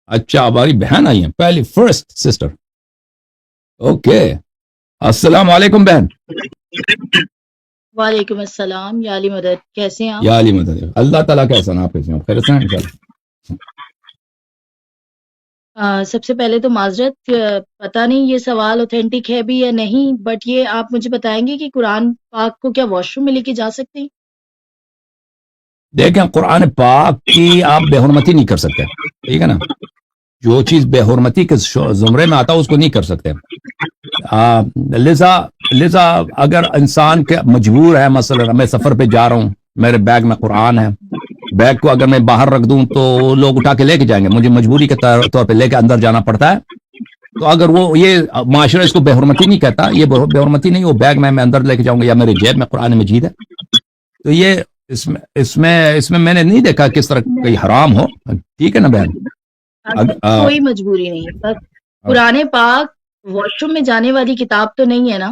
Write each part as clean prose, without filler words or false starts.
اچھا ہماری بہن آئی ہیں پہلی فرسٹ سسٹر. اوکے السلام علیکم بہن. وعلیکم السلام یا علی مدد، کیسے ہیں آپ؟ یا علی مدد. اللہ تعالیٰ کیسا نا آپ کیسے ہیں؟ خیریت سے ہیں انشاءاللہ. سب سے پہلے تو معذرت، پتہ نہیں یہ سوال اوتھینٹک ہے بھی یا نہیں، بٹ یہ آپ مجھے بتائیں گے کہ قرآن پاک کو کیا واش روم میں لے کے جا سکتے ہیں؟ دیکھیں قرآن پاک کی آپ بے حرمتی نہیں کر سکتے، ٹھیک ہے نا. جو چیز بے حرمتی کے زمرے میں آتا ہے اس کو نہیں کر سکتے. لذا اگر انسان کے مجبور ہے، مثلا میں سفر پہ جا رہا ہوں، میرے بیگ میں قرآن ہے، بیگ کو اگر میں باہر رکھ دوں تو لوگ اٹھا کے لے کے جائیں گے، مجھے مجبوری کے طور پہ لے کے اندر جانا پڑتا ہے. تو اگر وہ یہ معاشرہ اس کو بے حرمتی نہیں کہتا، یہ بے حرمتی نہیں، وہ بیگ میں اندر لے کے جاؤں گا یا میرے جیب میں قرآن مجید ہے. تو یہ اس میں میں نے نہیں دیکھا کس طرح کوئی حرام ہو. ٹھیک ہے نا بہن. کوئی مجبوری نہیں ہے، قرآن پاک واش روم میں جانے والی کتاب تو نہیں ہے نا،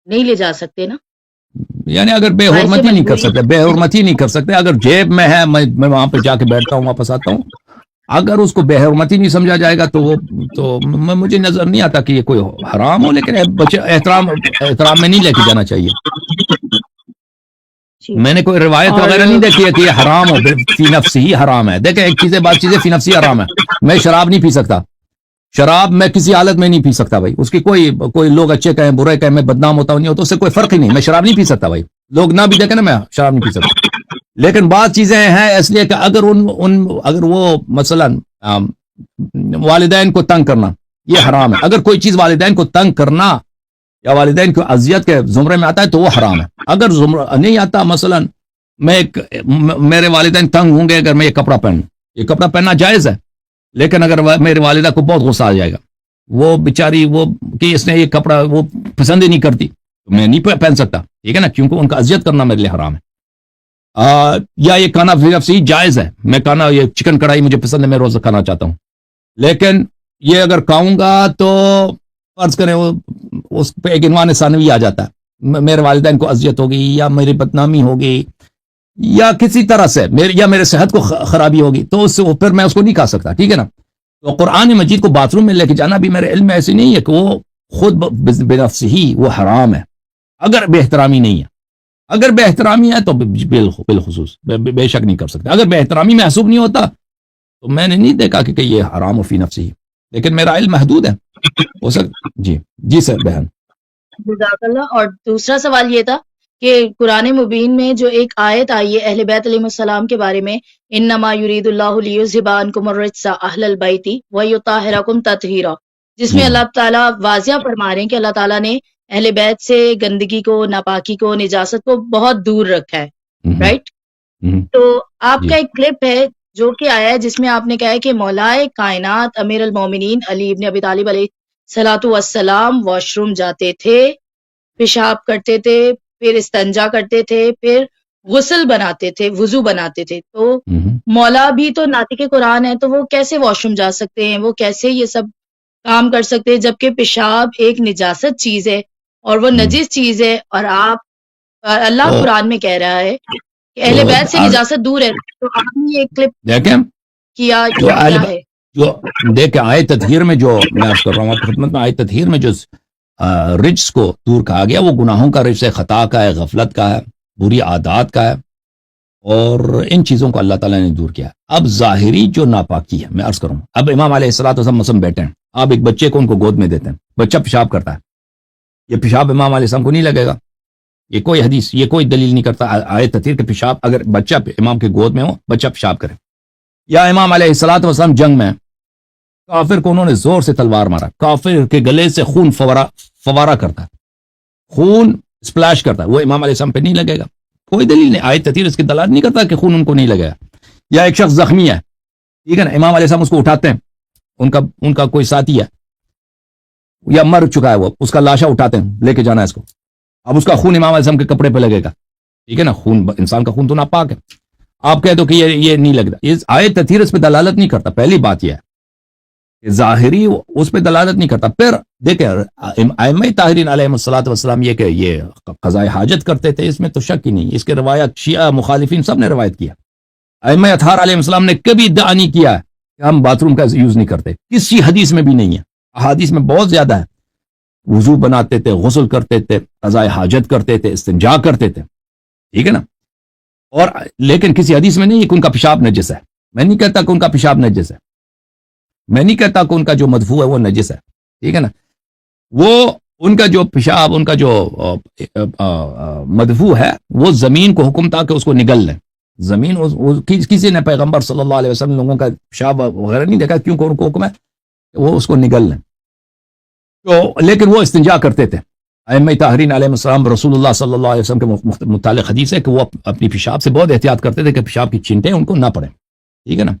نہیں لے جا سکتے نا. یعنی اگر بے حرمتی نہیں کر سکتے، بے حرمتی نہیں کر سکتے، اگر جیب میں ہے میں وہاں پہ جا کے بیٹھتا ہوں واپس آتا ہوں، اگر اس کو بے حرمتی نہیں سمجھا جائے گا تو مجھے نظر نہیں آتا کہ یہ کوئی حرام ہو. لیکن بچے احترام میں نہیں لے کے جانا چاہیے. میں نے کوئی روایت وغیرہ نہیں دیکھی ہے کہ یہ حرام ہو، فی نفسی ہی حرام ہے. دیکھیں ایک چیز بات چیزیں فی نفسی حرام ہے. میں شراب نہیں پی سکتا، شراب میں کسی حالت میں نہیں پی سکتا بھائی. اس کی کوئی لوگ اچھے کہیں برے کہیں میں بدنام ہوتا ہوں نہیں ہوتا، اس سے کوئی فرق ہی نہیں. میں شراب نہیں پی سکتا بھائی، لوگ نہ بھی دیکھیں نا، میں شراب نہیں پی سکتا. لیکن بعض چیزیں ہیں اس لیے کہ اگر وہ مثلا والدین کو تنگ کرنا یہ حرام ہے. اگر کوئی چیز والدین کو تنگ کرنا یا والدین کو اذیت کے زمرے میں آتا ہے تو وہ حرام ہے. اگر زمرہ نہیں آتا، مثلا میرے والدین تنگ ہوں گے اگر میں یہ کپڑا پہنوں، یہ کپڑا پہننا جائز ہے. لیکن اگر میرے والدہ کو بہت غصہ آ جائے گا، وہ بیچاری کہ اس نے یہ کپڑا وہ پسند ہی نہیں کرتی، تو میں نہیں پہن سکتا. ٹھیک ہے نا، کیونکہ ان کا اذیت کرنا میرے لیے حرام ہے. یا یہ کھانا فی نفسی جائز ہے، میں کھانا یہ چکن کڑھائی مجھے پسند ہے، میں روز کھانا چاہتا ہوں. لیکن یہ اگر کھاؤں گا تو فرض کریں اس پہ ایک عنوان ثانوی آ جاتا ہے، میرے والدین کو اذیت ہوگی یا میری بدنامی ہوگی یا کسی طرح سے میرے صحت کو خرابی ہوگی، تو پھر میں اس کو نہیں کھا سکتا. ٹھیک ہے نا. تو قرآن مجید کو باتھ روم میں لے کے جانا بھی میرے علم میں ایسی نہیں ہے کہ وہ خود بنفس ہی وہ حرام ہے، اگر بے احترامی نہیں ہے. اگر بے احترامی ہے تو بالخصوص بے شک نہیں کر سکتے. اگر بے احترامی محسوب نہیں ہوتا تو میں نے نہیں دیکھا کہ یہ حرام و فی نفسی. لیکن میرا علم محدود ہے، ہو سکتا. جی سر بہن. جزاک اللہ. اور دوسرا سوال یہ تھا کہ قرآن مبین میں جو ایک آیت آئی ہے اہل بیت علیہ السلام کے بارے میں، انما یرید اللہ لیذھب عنکم الرجس اہل البیت ویطہرکم تطہیرا، جس میں اللہ تعالیٰ واضح فرما رہے ہیں کہ اللہ تعالیٰ نے اہل بیت سے گندگی کو، ناپاکی کو، نجاست کو بہت دور رکھا ہے، رائٹ؟ تو آپ کا ایک کلپ ہے جو کہ آیا ہے جس میں آپ نے کہا ہے کہ مولائے کائنات امیر المومنین علی ابن ابی طالب علیہ صلاۃ والسلام واش روم جاتے تھے، پیشاب کرتے تھے، پھر استنجا کرتے تھے، پھر غسل بناتے تھے، وضو بناتے تھے. تو مولا بھی تو ناطق قرآن ہے، تو وہ کیسے واش روم جا سکتے ہیں؟ وہ کیسے یہ سب کام کر سکتے ہیں جبکہ پیشاب ایک نجاست چیز ہے اور وہ نجس چیز ہے، اور اللہ قرآن میں کہہ رہا ہے کہ اہل بیت سے نجاست دور ہے. تو آپ نے یہ کلپ دیکھیں کیا ہے جو دیکھیں آیت تطہیر میں، جو میں عرض کر رہا ہوں آپ کی خدمت میں، آیت تطہیر میں جو رجس کو دور کہا گیا وہ گناہوں کا رجس ہے، خطا کا ہے، غفلت کا ہے، بری عادات کا ہے، اور ان چیزوں کو اللہ تعالیٰ نے دور کیا. اب ظاہری جو ناپاکی ہے، میں عرض کروں، اب امام علیہ الصلوۃ والسلام مثلا بیٹھے ہیں، آپ ایک بچے کو ان کو گود میں دیتے ہیں، بچہ پیشاب کرتا ہے، یہ پیشاب امام علیہ السلام کو نہیں لگے گا. یہ کوئی حدیث، یہ کوئی دلیل نہیں کرتا آیت تطہیر کے پیشاب، اگر بچہ امام کے گود میں ہو بچہ پیشاب کرے. یا امام علیہ الصلوۃ والسلام جنگ میں، کافر کو انہوں نے زور سے تلوار مارا، کافر کے گلے سے خون فوارہ کرتا ہے، خون سپلیش کرتا ہے، وہ امام علیہ السلام پہ نہیں لگے گا. کوئی دلیل نہیں، آیت تطہیر اس کی دلالت نہیں کرتا کہ خون ان کو نہیں لگے گا. یا ایک شخص زخمی ہے، ٹھیک ہے نا، امام علیہ السلام اس کو اٹھاتے ہیں، ان کا کوئی ساتھی ہے یا مر چکا ہے، وہ اس کا لاشا اٹھاتے ہیں، لے کے جانا ہے اس کو. اب اس کا خون امام علیہ السلام کے کپڑے پہ لگے گا، ٹھیک ہے نا، خون انسان کا خون تو ناپاک ہے. آپ کہہ دو کہ یہ نہیں لگتا، یہ آیت تطہیر اس پہ دلالت نہیں کرتا. پہلی بات یہ ہے کہ ظاہری اس پہ دلالت نہیں کرتا. پھر دیکھیں ائمہ طاہرین علیہ الصلوۃ والسلام یہ کہ یہ قضاء حاجت کرتے تھے، اس میں تو شک ہی نہیں. اس کے روایت شیعہ مخالفین سب نے روایت کیا ائمہ اطہار علیہ السلام نے کبھی ادعا نہیں کیا کہ ہم باتھ روم کا یوز نہیں کرتے، کسی حدیث میں بھی نہیں ہے، احادیث میں بہت زیادہ ہے، وضو بناتے تھے، غسل کرتے تھے، قضاء حاجت کرتے تھے، استنجا کرتے تھے، ٹھیک ہے نا، اور لیکن کسی حدیث میں نہیں کہ ان کا پیشاب نجس ہے. میں نہیں کہتا کہ ان کا پیشاب نجس ہے، میں نہیں کہتا کہ ان کا جو مدفوع ہے وہ نجس ہے، ٹھیک ہے نا، وہ ان کا جو پیشاب، ان کا جو مدفوع ہے وہ زمین کو حکم تھا کہ اس کو نگل لیں. زمین کسی نے پیغمبر صلی اللہ علیہ وسلم لوگوں کا پیشاب وغیرہ نہیں دیکھا، کیونکہ ان کو حکم ہے وہ اس کو نگل لیں. تو لیکن وہ استنجا کرتے تھے. ائمہ طاہرین علیہ السلام رسول اللہ صلی اللہ علیہ وسلم کے متعلق حدیث ہے کہ وہ اپنی پیشاب سے بہت احتیاط کرتے تھے کہ پیشاب کی چینٹیں ان کو نہ پڑیں، ٹھیک ہے نا.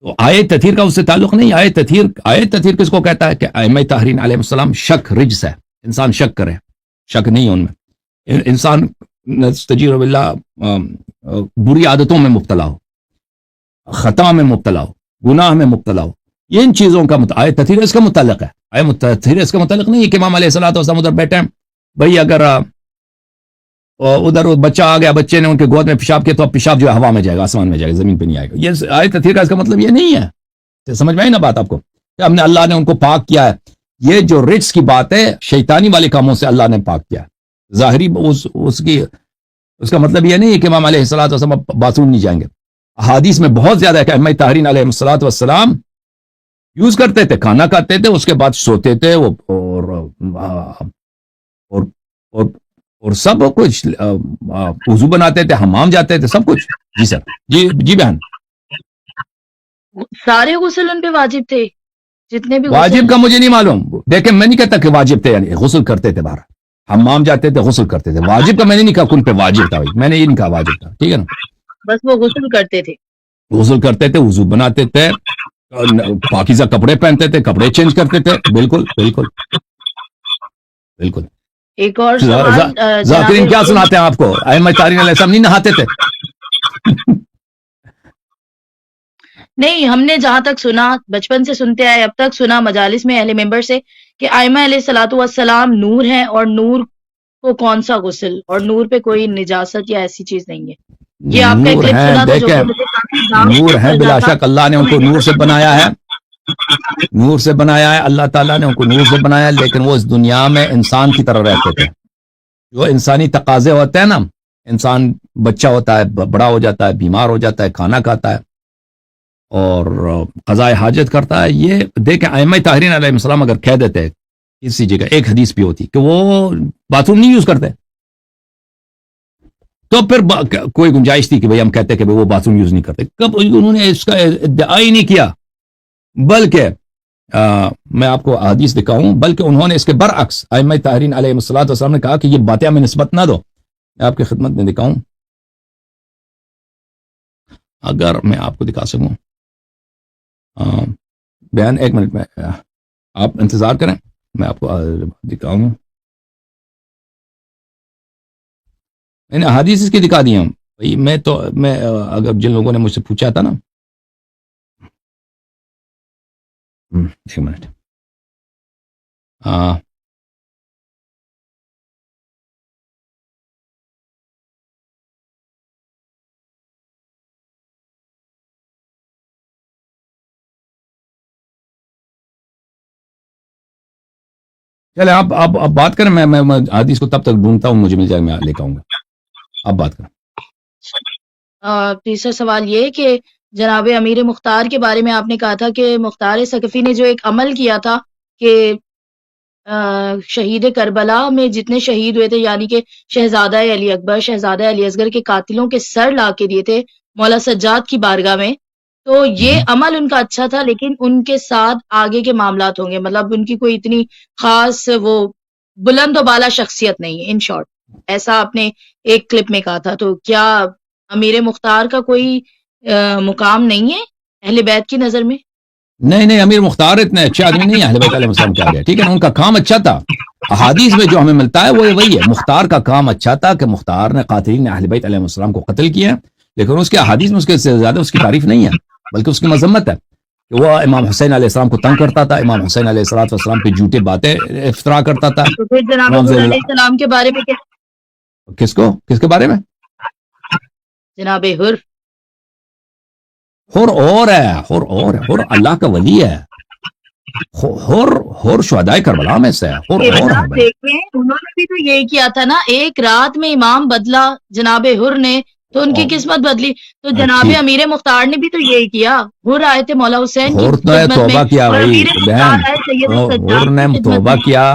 تو آیت تطہیر کا اس سے تعلق نہیں. آیت تطہیر کس کو کہتا ہے کہ ائمہ طاہرین علیہ السلام شک رجس ہے، انسان شک کرے، شک نہیں ہے ان میں، انسان نستجیر باللہ بری عادتوں میں مبتلا ہو، خطا میں مبتلا ہو، گناہ میں مبتلا ہو، یہ ان چیزوں کا آیت تطہیر اس کا متعلق ہے. آیت تطہیر اس کا متعلق نہیں ہے کہ امام علیہ الصلوۃ والسلام ادھر بیٹھے ہیں، بھئی اگر ادھر بچہ آ گیا، بچے نے ان کے گود میں پیشاب کیا تو اب پیشاب جو ہے ہوا میں جائے گا، آسمان میں جائے گا، زمین پہ نہیں آئے گا. یہ آیت تطہیر کا اس کا مطلب یہ نہیں ہے. سمجھ میں آئی نا بات آپ کو کہ ہم نے اللہ نے ان کو پاک کیا ہے. یہ جو رجس کی بات ہے شیطانی والے کاموں سے اللہ نے پاک کیا ہے. ظاہری اس کا مطلب یہ نہیں ہے کہ امام علیہ الصلوۃ والسلام باتھ روم نہیں جائیں گے. احادیث میں بہت زیادہ ہے کہ ائمہ طاہرین علیہ الصلوۃ والسلام یوز کرتے تھے، کھانا کھاتے تھے، اس کے بعد سوتے تھے، اور سب کچھ، وضو بناتے تھے، حمام جاتے تھے، سب کچھ. جی سر، جی بہن. سارے غسل ان پہ واجب تھے، جتنے بھی واجب کا مجھے نہیں معلوم، دیکھیں میں نہیں کہتا کہ واجب تھے، یعنی غسل کرتے تھے، باہر حمام جاتے تھے، غسل کرتے تھے. واجب کا میں نے نہیں کہا ان پہ واجب تھا، میں نے یہ نہیں کہا واجب تھا، ٹھیک ہے نا. بس وہ غسل کرتے تھے، غسل کرتے تھے، وضو بناتے تھے، پاکیزہ کپڑے پہنتے تھے، کپڑے چینج کرتے تھے. بالکل بالکل بالکل. ایک اور سوال ذاکرین کیا سناتے ہیں آپ کو؟ ائمہ طاہرین علیہ السلام نہیں نہاتے تھے؟ نہیں، ہم نے جہاں تک سنا، بچپن سے سنتے آئے، اب تک سنا مجالس میں اہل ممبر سے کہ ائمہ علیہ الصلوۃ والسلام نور ہیں، اور نور کو کون سا غسل، اور نور پہ کوئی نجاست یا ایسی چیز نہیں ہے. یہ آپ کا ایک نور کلپ ہیں، سنا تھا جو کہ دیکھیں مجھے کافی داغ نور ہیں، لگا بلا تھا. شک اللہ نے ان کو نور سے بنایا ہے، نور سے بنایا ہے، اللہ تعالیٰ نے ان کو نور سے بنایا ہے، لیکن وہ اس دنیا میں انسان کی طرح رہتے تھے. جو انسانی تقاضے ہوتے ہیں نا، انسان بچہ ہوتا ہے، بڑا ہو جاتا ہے، بیمار ہو جاتا ہے، کھانا کھاتا ہے اور قضاء حاجت کرتا ہے. یہ دیکھیں ائمہ طاہرین علیہ السلام اگر کہہ دیتے کسی جگہ، ایک حدیث بھی ہوتی کہ وہ باتھ روم نہیں یوز کرتے، تو پھر کوئی گنجائش تھی کہ بھئی ہم کہتے کہ وہ باتھ روم یوز نہیں کرتے. کب انہوں نے اس کا ادعا ہی نہیں کیا، بلکہ میں آپ کو حدیث دکھاؤں، بلکہ انہوں نے اس کے برعکس ائمہ طاہرین علیہ السلام نے کہا کہ یہ باتیں ہمیں نسبت نہ دو. میں آپ کی خدمت میں دکھاؤں، اگر میں آپ کو دکھا سکوں. بہن ایک منٹ میں آپ انتظار کریں، میں آپ کو دکھاؤں. میں نے حدیث اس کی دکھا دی ہوں. میں اگر جن لوگوں نے مجھ سے پوچھا تھا نا، ایک منٹ، چلے آپ بات کریں، میں حدیث کو تب تک ڈھونڈتا ہوں، مجھے مل جائے میں لے کے آؤں گا. آپ بات کریں. تیسرا سوال یہ کہ جناب امیر مختار کے بارے میں آپ نے کہا تھا کہ مختار ثقفی نے جو ایک عمل کیا تھا کہ شہید کربلا میں جتنے شہید ہوئے تھے، یعنی کہ شہزادہ علی اکبر، شہزادہ علی اصغر کے قاتلوں کے سر لا کے دیے تھے مولا سجاد کی بارگاہ میں، تو یہ عمل ان کا اچھا تھا، لیکن ان کے ساتھ آگے کے معاملات ہوں گے، مطلب ان کی کوئی اتنی خاص وہ بلند و بالا شخصیت نہیں ہے، ان شارٹ ایسا آپ نے ایک کلپ میں کہا تھا. تو کیا امیر مختار کا کوئی مقام نہیں ہے اہل بیت کی نظر میں؟ نہیں، امیر مختار اتنے اچھے آدمی نہیں ہے اہل بیت علیہ السلام کے آگے، ٹھیک ہے نا. ان کا کام اچھا تھا، احادیث میں جو ہمیں ملتا ہے وہ وہی ہے. مختار کا کام اچھا تھا کہ مختار نے قاتلین اہل بیت علیہ السلام کو قتل کیا، لیکن اس کے احادیث میں اس کے سے زیادہ اس کی تعریف نہیں ہے، بلکہ اس کی مذمت ہے کہ وہ امام حسین علیہ السلام کو تنگ کرتا تھا، امام حسین علیہ السلام پہ جھوٹے باتیں افترا کرتا تھا. تو پھر جناب امام علیہ السلام کے بارے میں کس کے بارے میں؟ جناب حر حر اور ہے، حر اور ہے، حر اللہ کا ولی ہے، حر شہدائے کربلا میں سے ہے، حر اور ہے بھائی۔ دیکھیں انہوں نے بھی تو یہی کیا تھا نا، ایک رات میں امام بدلا جناب حر نے تو ان کی قسمت بدلی، تو جناب ٹھیک، امیر مختار نے بھی تو یہی کیا، حر آئے تھے مولا حسین کی حر نے خدمت میں توبہ کیا اور بھائی امیر بہن، مختار آئے سید حر سجاد نے کی خدمت توبہ میں۔ کیا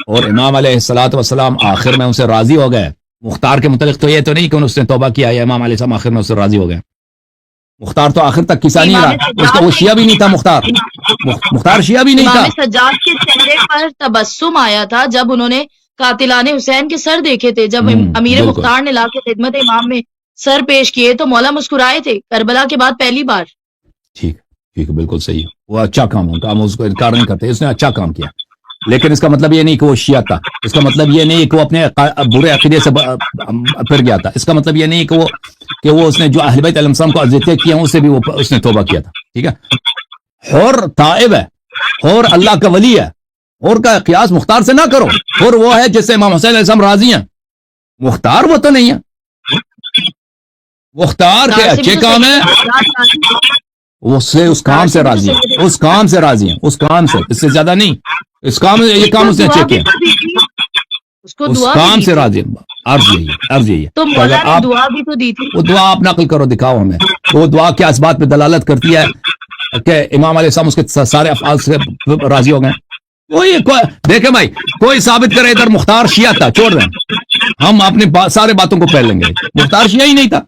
اور امام علیہ الصلوۃ والسلام آخر میں ان سے راضی ہو گئے۔ مختار کے متعلق تو یہ تو نہیں کہ اس نے توبہ کیا یا امام علیہ السلام آخر میں اس سے راضی ہو گئے، مختار تو آخر تک کسا نہیں امام رہا، اس کا سجاد وہ کے شیعہ بھی نہیں تھا، مختار شیعہ بھی نہیں امام تھا۔ سجاد کے چہرے پر تبسم آیا تھا جب انہوں نے قاتلان حسین کے سر دیکھے تھے، جب امیر بالکل مختار نے لا کے خدمت امام میں سر پیش کیے تو مولا مسکرائے تھے، کربلا کے بعد پہلی بار۔ ٹھیک، ٹھیک، بالکل صحیح، وہ اچھا کام ہوگا، ہم اس کو انکار نہیں کرتے، اس نے اچھا کام کیا، لیکن اس کا مطلب یہ نہیں کہ وہ شیعہ تھا، اس کا مطلب یہ نہیں کہ وہ اپنے برے عقیدے سے پھر گیا تھا، اس کا مطلب یہ نہیں کہ وہ اس نے جو اہل بیت علیہ السلام کو اذیتیں کی ہیں اس سے بھی اس نے توبہ کیا تھا، ٹھیک ہے۔ حر تائب ہے، حر اللہ کا ولی ہے، حر کا قیاس مختار سے نہ کرو، حر وہ ہے جس سے امام حسین علیہ السلام راضی ہیں، مختار وہ تو نہیں ہے، مختار کے اچھے کام ہیں، اس کام سے راضی ہیں، اس کام سے راضی ہیں، اس کام سے، اس سے زیادہ نہیں، اس کام یہ کام اس نے اچھے کیا، اس کو اس دعا کام بھی سے دی تھی، راضی ہیں، عرض یہی ہے تو کہ مولا اگر نے آپ دعا بھی تو دی تھی۔ وہ دعا آپ نقل کرو، دکھاؤ ہمیں وہ دعا کیا اس بات پہ دلالت کرتی ہے کہ امام علیہ السلام اس کے سارے افعال سے راضی ہو گئے؟ دیکھیں بھائی، کوئی ثابت کرے ادھر مختار شیعہ تھا، چھوڑ دیں، ہم اپنی سارے باتوں کو پھیل لیں گے، مختار شیعہ ہی نہیں تھا،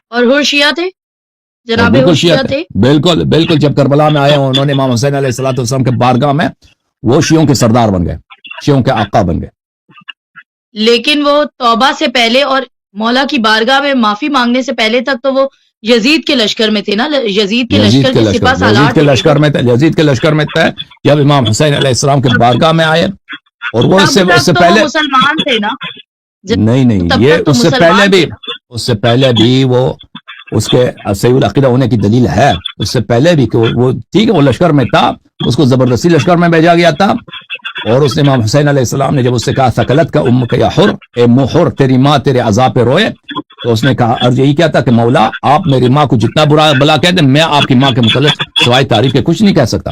اور حر شیعہ تھے، اور جناب بالکل حر شیعہ شیعہ تھے، تھے۔ بالکل بالکل، جب کربلا میں آئے انہوں نے امام حسین علیہ الصلوۃ والسلام کے بارگاہ میں وہ شیعوں کے سردار بن گئے، شیعوں کے آقا بن گئے۔ لیکن وہ توبہ سے پہلے اور مولا کی بارگاہ میں معافی مانگنے سے پہلے تک تو وہ یزید کے لشکر میں تھے نا، یزید کے لشکر کے سپاہ سالار تھے، یزید کے لشکر میں تھے جب امام حسین علیہ السلام کے بارگاہ میں آئے، اور وہ اس تب سے تک تو وہ پہلے مسلمان تھے نا، نہیں تب یہ تک تو اس سے مسلمان تھے نا۔ اس سے پہلے بھی وہ اس کے صحیح العقیدہ ہونے کی دلیل ہے، اس سے پہلے بھی کہ وہ ٹھیک ہے وہ لشکر میں تھا، اس کو زبردستی لشکر میں بھیجا گیا تھا، اور اس نے امام حسین علیہ السلام نے جب اس سے کہا ثقلت کا ام کا یا حر، اے محر تیری ماں تیرے عذاب پہ روئے، تو اس نے کہا عرض یہی کیا تھا کہ مولا آپ میری ماں کو جتنا برا بلا کہہ دیں، میں آپ کی ماں کے متعلق سوائے تعریف کے کچھ نہیں کہہ سکتا،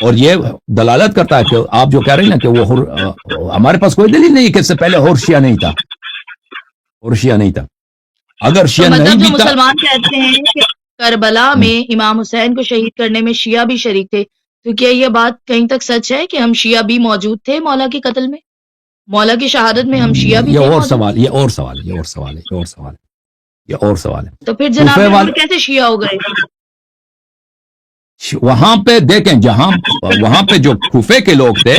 اور یہ دلالت کرتا ہے کہ آپ جو کہہ رہے ہیں نا کہ وہ ہمارے پاس کوئی دلیل نہیں کہ اس سے پہلے حر شیعہ نہیں تھا، حر شیعہ نہیں تھا، اگر تو شیعہ نہیں مطلب جو بھی تھا۔ مسلمان کہتے ہیں کہ کربلا میں امام حسین کو شہید کرنے میں شیعہ بھی شریک تھے، تو کیا یہ بات کہیں تک سچ ہے کہ ہم شیعہ بھی موجود تھے مولا کے قتل میں، مولا کی شہادت میں ہم شیعہ بھی یہ تھے اور موجود؟ سوال، یہ اور سوال ہے، یہ اور سوال ہے، یہ اور سوال ہے، یہ اور سوال ہے۔ تو پھر جناب کوفے حر والے کیسے شیعہ ہو گئے؟ وہاں پہ دیکھیں، وہاں پہ جو کوفے کے لوگ تھے،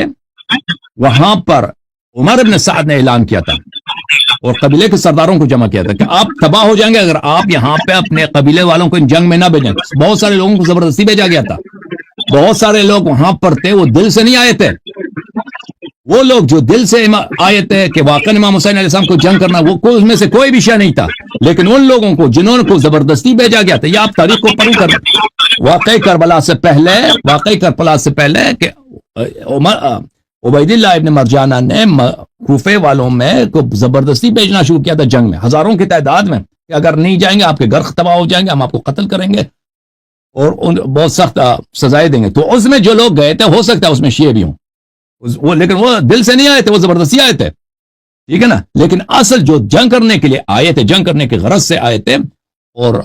وہاں پر عمر ابن سعد نے اعلان کیا تھا اور قبیلے کے سرداروں کو جمع کیا تھا کہ آپ تباہ ہو جائیں گے اگر آپ یہاں پہ اپنے قبیلے والوں کو ان جنگ میں نہ بھیجیں۔ بہت سارے لوگوں کو زبردستی بھیجا گیا تھا، بہت سارے لوگ وہاں پر تھے وہ دل سے نہیں آئے تھے، وہ لوگ جو دل سے آئے تھے کہ واقعی امام حسین علیہ السلام کو جنگ کرنا، وہ اس میں سے کوئی بھی شیعہ نہیں تھا، لیکن ان لوگوں کو جنہوں کو زبردستی بھیجا گیا تھا، یہ آپ تاریخ کو پڑھ کر واقعی کربلا سے پہلے کہ عبید اللہ ابن مرجانہ نے کوفے والوں میں کو زبردستی بھیجنا شروع کیا تھا جنگ میں، ہزاروں کی تعداد میں، کہ اگر نہیں جائیں گے آپ کے گھر تباہ ہو جائیں گے، ہم آپ کو قتل کریں گے اور بہت سخت سزائیں دیں گے۔ تو اس میں جو لوگ گئے تھے ہو سکتا ہے اس میں شیعہ بھی ہوں، لیکن وہ دل سے نہیں آئے تھے، وہ زبردستی آئے تھے، ٹھیک ہے نا۔ لیکن اصل جو جنگ کرنے کے لیے آئے تھے، جنگ کرنے کے غرض سے آئے تھے، اور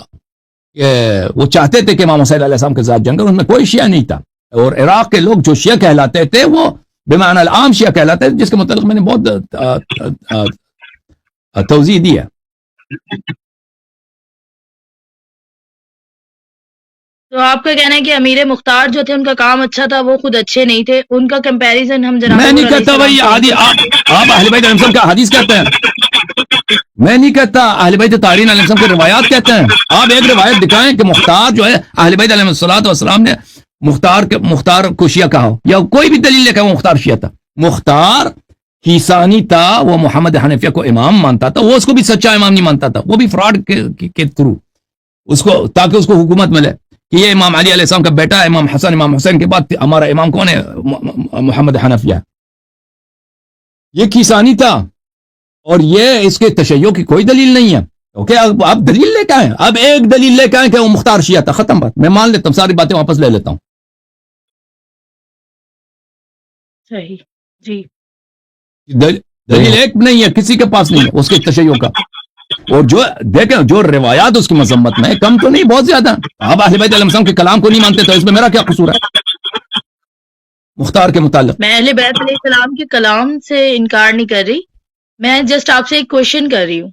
وہ چاہتے تھے کہ امام حسین علیہ السلام کے ساتھ جنگ کریں، ان میں کوئی شیعہ نہیں تھا، اور عراق کے لوگ جو شیعہ کہلاتے تھے وہ بمعنی العام شیعہ کہلاتے تھے، جس کے متعلق میں نے بہت توضیح دی ہے۔ تو آپ کا کہنا ہے کہ امیر مختار جو تھے ان کا کام اچھا تھا، وہ خود اچھے نہیں تھے، ان کا کمپیریزن ہم جناب میں حر نہیں علیہ کہتا السلام بھائی سے آپ اہل بیت علیہ السلام کا حدیث کہتے ہیں، میں نہیں کہتا اہل بیت طاہرین علیہ السلام کی روایات کہتے ہیں، آپ ایک روایت دکھائیں کہ مختار جو ہے اہل بیت علیہ السلام نے مختار کو شیعہ کہا ہو، یا کوئی بھی دلیل لے کہ وہ مختار شیعہ تھا۔ مختار کیسانی تھا، وہ محمد حنفیہ کو امام مانتا تھا، وہ اس کو بھی سچا امام نہیں مانتا تھا، وہ بھی فراڈ کے تھرو اس کو، تاکہ اس کو حکومت ملے کہ یہ امام علی علیہ السلام کا بیٹا ہے، امام حسن امام حسین کے بعد ہمارا امام کون ہے؟ محمد حنفیہ۔ یہ کیسانی تھا، اور یہ اس کے تشیع کی کوئی دلیل نہیں ہے، اوکے اب آپ دلیل لے کے آئیں, اب ایک دلیل لے کے آئیں کہ وہ مختار شیعہ تھا, ختم بات, میں مان لیتا ہوں, ساری باتیں واپس لے لیتا ہوں. صحیح جی. دلیل ایک نہیں ہے, کسی کے پاس نہیں ہے اس کے تشیع کا. اور جو دیکھیں جو روایات اس کی مذمت میں کم تو نہیں, بہت زیادہ. آپ اہل بیت علیہ السلام کے کلام کو نہیں مانتے تو اس میں میرا کیا قصور ہے مختار کے متعلق؟ میں اہل بیت علیہ السلام کے کلام سے انکار نہیں کر رہی, میں جسٹ آپ سے ایک کوشچن کر رہی ہوں.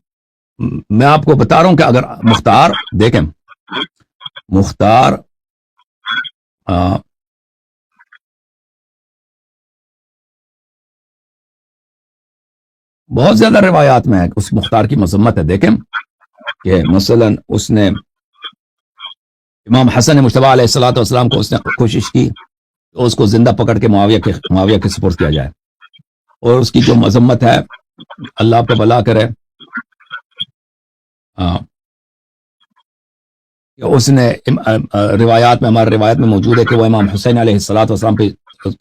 میں آپ کو بتا رہا ہوں کہ اگر مختار دیکھیں, مختار بہت زیادہ روایات میں ہے اس مختار کی مذمت ہے. دیکھیں کہ مثلا اس نے امام حسن مجتبی علیہ الصلوۃ والسلام کو اس نے کوشش کی تو اس کو زندہ پکڑ کے معاویہ کے سپرد کیا جائے, اور اس کی جو مذمت ہے اللہ آپ کو بلا کرے, اس نے روایات میں, ہمارے روایت میں موجود ہے کہ وہ امام حسین علیہ الصلوۃ والسلام پہ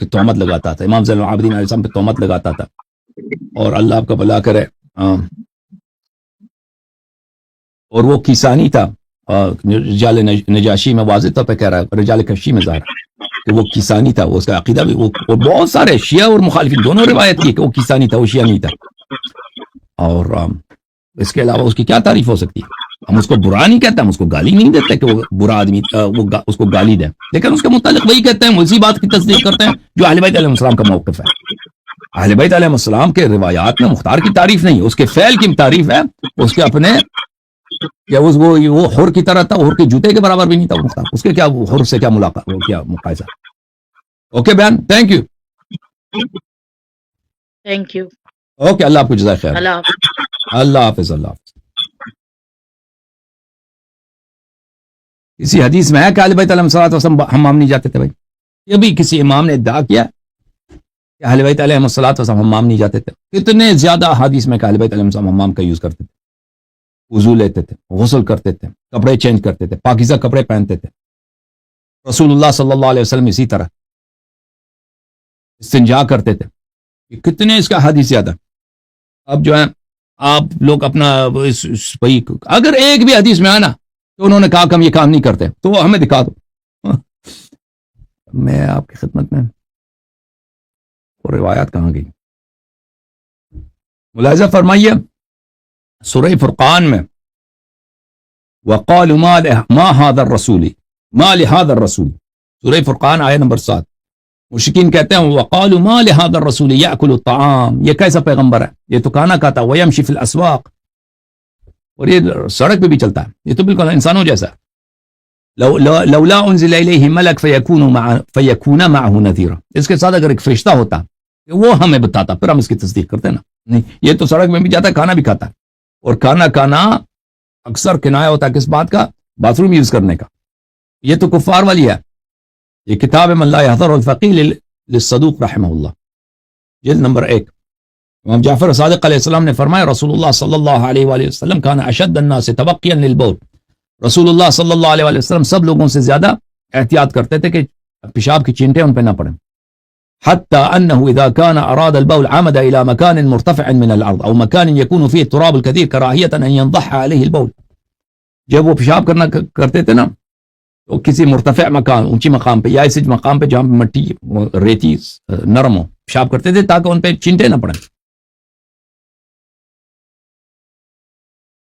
تہمت لگاتا تھا, امام زین العابدین علیہ السلام پہ تہمت لگاتا تھا, اور اللہ آپ کا بھلا کرے. اور وہ کسانی تھا, رجال نجاشی میں واضح طور پہ کہہ رہا ہے, رجال کشی میں ظاہر کہ وہ کسانی تھا, وہ اس کا عقیدہ بھی, اور بہت سارے شیعہ اور مخالفین دونوں روایت کی کہ وہ کسانی تھا, وہ شیعہ نہیں تھا. اور اس کے علاوہ اس کی کیا تعریف ہو سکتی ہے؟ ہم اس کو برا نہیں کہتے, ہم اس کو گالی نہیں دیتے کہ وہ برا آدمی, وہ اس کو گالی دیں, لیکن اس کے متعلق وہی کہتے ہیں, اسی بات کی تصدیق کرتے ہیں جو اہل بیت علیہ السلام کا موقف ہے. اہل بیت علیہ السلام کے روایات میں مختار کی تعریف نہیں, اس کے فعل کی تعریف ہے, اس کے اپنے کہ وہ حر کی طرح تھا, حر کے جوتے کے برابر بھی نہیں تھا مختار, اس کے کیا حر سے کیا ملاقات, وہ کیا مقایسہ. اوکے بہن, thank you. Thank you. Okay, اللہ آپ کو جزائے خیر. اللہ حافظ. اللہ حافظ. اللہ حافظ. کسی حدیث میں ہے کہ اہل بیت علیہ السلام حمام نہیں جاتے تھے؟ بھائی یہ بھی کسی امام نے ادعا کیا کہ اہل بیت علیہ السلام حمام نہیں جاتے تھے؟ کتنے زیادہ حدیث میں کہ اہل بیت علیہ السلام حمام کا یوز کرتے تھے, وضو لیتے تھے, غسل کرتے تھے, کپڑے چینج کرتے تھے, پاکیزہ کپڑے پہنتے تھے. رسول اللہ صلی اللہ علیہ وسلم اسی طرح استنجا کرتے تھے. کتنے اس کا حدیث زیادہ. اب جو ہے آپ لوگ اپنا اگر ایک بھی حدیث میں آنا تو انہوں نے کہا کہ ہم یہ کام نہیں کرتے تو وہ ہمیں دکھا دو. میں آپ کی خدمت میں, وہ روایات کہاں گئی؟ ملاحظہ فرمائیے سورہ فرقان میں وقالوا ما هذا الرسول ما لهذا الرسول, سورہ فرقان آیت نمبر 7, مشرکین کہتے ہیں وقالوا ما لهذا الرسول ياكل الطعام, یہ کیسا پیغمبر ہے, یہ تو کھانا کھاتا, ويمشي في الاسواق, اور یہ سڑک پہ بھی چلتا ہے, یہ تو بالکل انسانوں جیسا ہے. لولا انزل الیہ ملک فیکون معه نذیرا, اس کے ساتھ اگر ایک فرشتہ ہوتا وہ ہمیں بتاتا پھر ہم اس کی تصدیق کرتے نا. نہیں, یہ تو سڑک میں بھی جاتا ہے, کھانا بھی کھاتا ہے, اور کھانا کھانا اکثر کنایا ہوتا ہے کس بات کا؟ باتھ روم یوز کرنے کا. یہ تو کفار والی ہے. یہ کتاب من لا يحضر الفقیہ للصدوق رحمہ اللہ, جلد نمبر 1. امام جعفر صادق علیہ السلام نے فرمایا رسول اللہ صلی اللہ علیہ وآلہ وسلم کان اشد الناس توقیا للبول, رسول اللہ صلی اللہ علیہ وآلہ وسلم سب لوگوں سے زیادہ احتیاط کرتے تھے کہ پیشاب کی چینٹیں ان پہ نہ پڑیں. حتى انه اذا كان اراد البول عمد الى مكان مرتفع من الارض او مكان يكون فيه التراب الكثير كراهيه ان ينضح عليه البول. جب وہ پیشاب کرتے تھے نا تو کسی مرتفع مکان, اونچی مقام پہ یا ایسے مقام پہ جہاں پہ مٹی ریتی نرم ہو, پیشاب کرتے تھے تاکہ ان پہ چینٹیں نہ پڑیں.